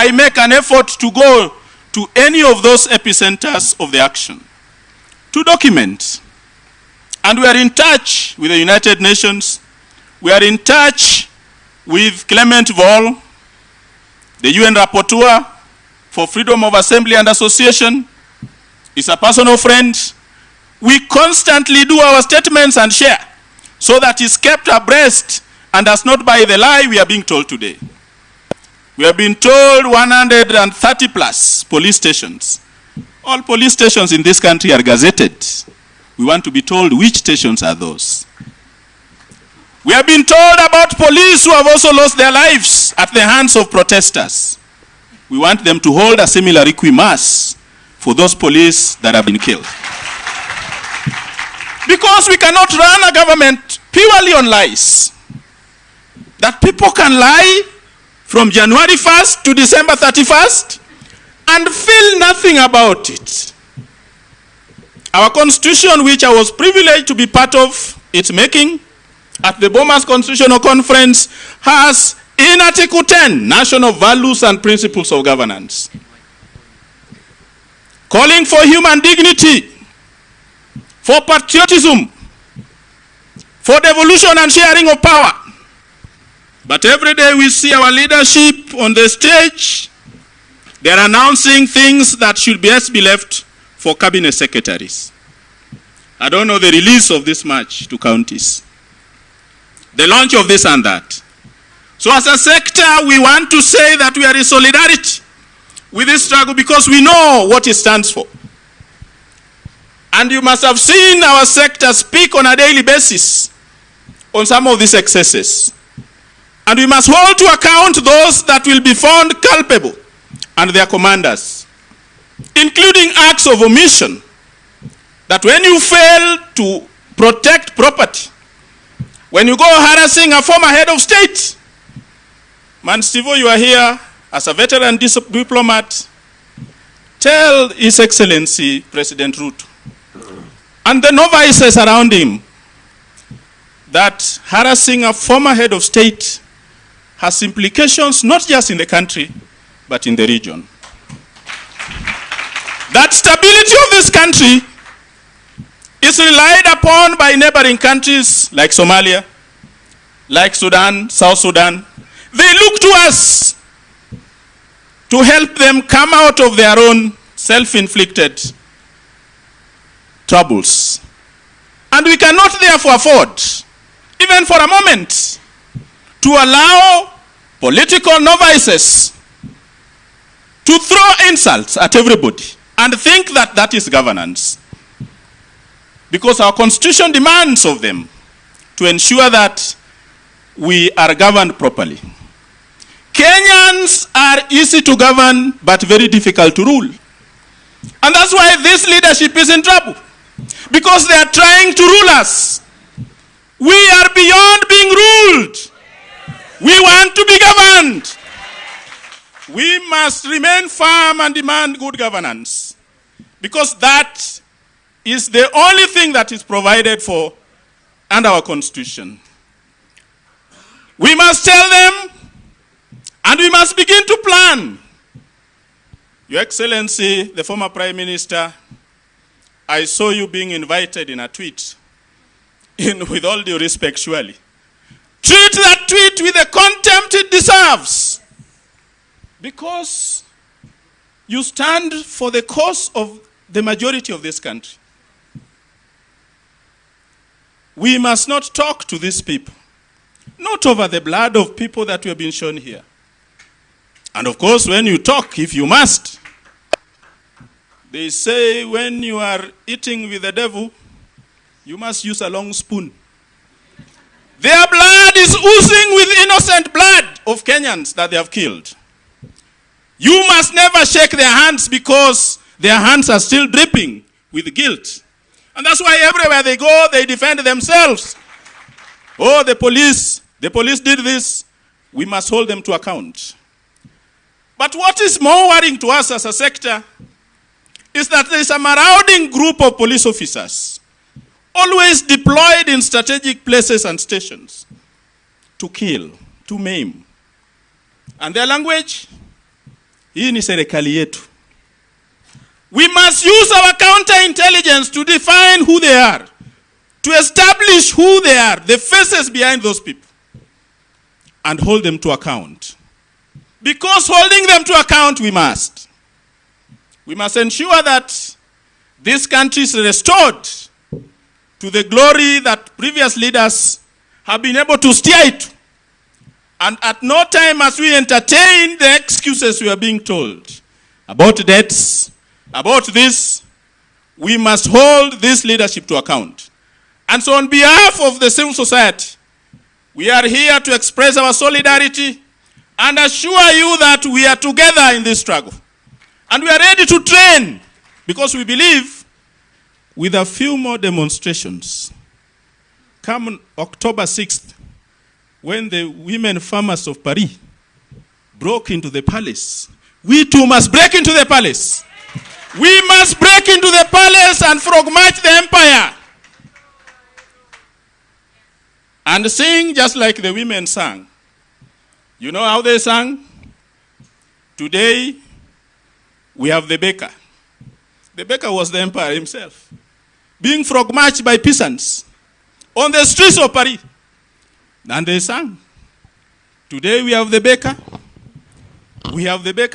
I make an effort to go to any of those epicenters of the action to document. And we are in touch with the United Nations. We are in touch with Clement Vol, the UN Rapporteur for Freedom of Assembly and Association. He's a personal friend. We constantly do our statements and share so that he's kept abreast and does not buy the lie we are being told today. We have been told 130 plus police stations. All police stations in this country are gazetted. We want to be told which stations are those. We have been told about police who have also lost their lives at the hands of protesters. We want them to hold a similar requiem mass for those police that have been killed. Because we cannot run a government purely on lies. That people can lie from January 1st to December 31st and feel nothing about it. Our constitution, which I was privileged to be part of its making at the Bomas Constitutional Conference, has in Article 10, national values and principles of governance, calling for human dignity, for patriotism, for devolution and sharing of power. But every day we see our leadership on the stage, they're announcing things that should best be left for cabinet secretaries. I don't know the release of this match to counties, the launch of this and that. So as a sector, we want to say that we are in solidarity with this struggle because we know what it stands for. And you must have seen our sector speak on a daily basis on some of these excesses. And we must hold to account those that will be found culpable and their commanders, including acts of omission, that when you fail to protect property, when you go harassing a former head of state, Man Stivo, you are here as a veteran diplomat, tell His Excellency President Ruto and the novices around him that harassing a former head of state has implications not just in the country, but in the region. That stability of this country is relied upon by neighboring countries like Somalia, like Sudan, South Sudan. They look to us to help them come out of their own self-inflicted troubles. And we cannot therefore afford, even for a moment, to allow political novices to throw insults at everybody and think that that is governance. Because our constitution demands of them to ensure that we are governed properly. Kenyans are easy to govern, but very difficult to rule. And that's why this leadership is in trouble. Because they are trying to rule us. We are beyond being ruled. We want to be governed. We must remain firm and demand good governance. Because that is the only thing that is provided for under our constitution. We must tell them, and we must begin to plan. Your Excellency, the former Prime Minister, I saw you being invited in a tweet, with all due respect, surely. Treat that tweet with the contempt it deserves. Because you stand for the cause of the majority of this country. We must not talk to these people, not over the blood of people that we have been shown here. And of course, when you talk, if you must, they say when you are eating with the devil, you must use a long spoon. Their blood is oozing with innocent blood of Kenyans that they have killed. You must never shake their hands because their hands are still dripping with guilt. And that's why everywhere they go, they defend themselves. Oh, the police did this. We must hold them to account. But what is more worrying to us as a sector is that there is a marauding group of police officers, always deployed in strategic places and stations, to kill, to maim. And their language Hii ni serikali yetu. We must use our counterintelligence to define who they are, to establish who they are, the faces behind those people, and hold them to account. Because holding them to account, we must. We must ensure that this country is restored to the glory that previous leaders have been able to steer it. And at no time must we entertain the excuses we are being told about debts, about this. We must hold this leadership to account. And so on behalf of the civil society, we are here to express our solidarity and assure you that we are together in this struggle. And we are ready to train, because we believe with a few more demonstrations, come October 6th, when the women farmers of Paris broke into the palace, we too must break into the palace. We must break into the palace and frog march the empire. And sing just like the women sang. You know how they sang? Today, we have the baker. The baker was the emperor himself, being frog marched by peasants on the streets of Paris. And they sang. Today we have the baker. We have the baker.